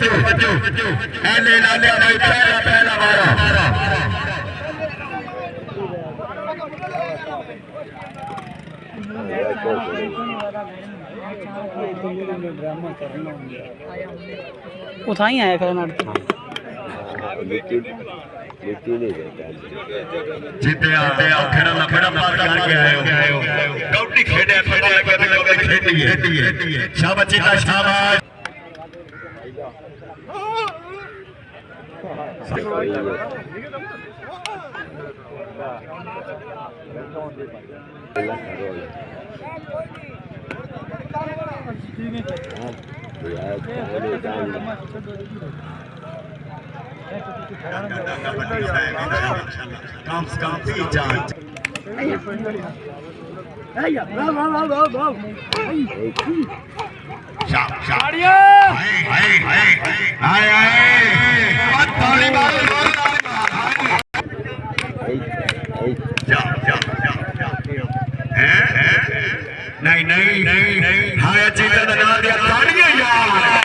तवज्जो एले लाले भाई पहला मारा उठा ही आया करना जीते आते खेड़ा ना बड़ा बात करके आयो कबड्डी खेड़े पता लगे तो कबड्डी खेड़ी है शाबाश जीता शाबाश नहीं हाय जीता ना दिया ताड़ियां यार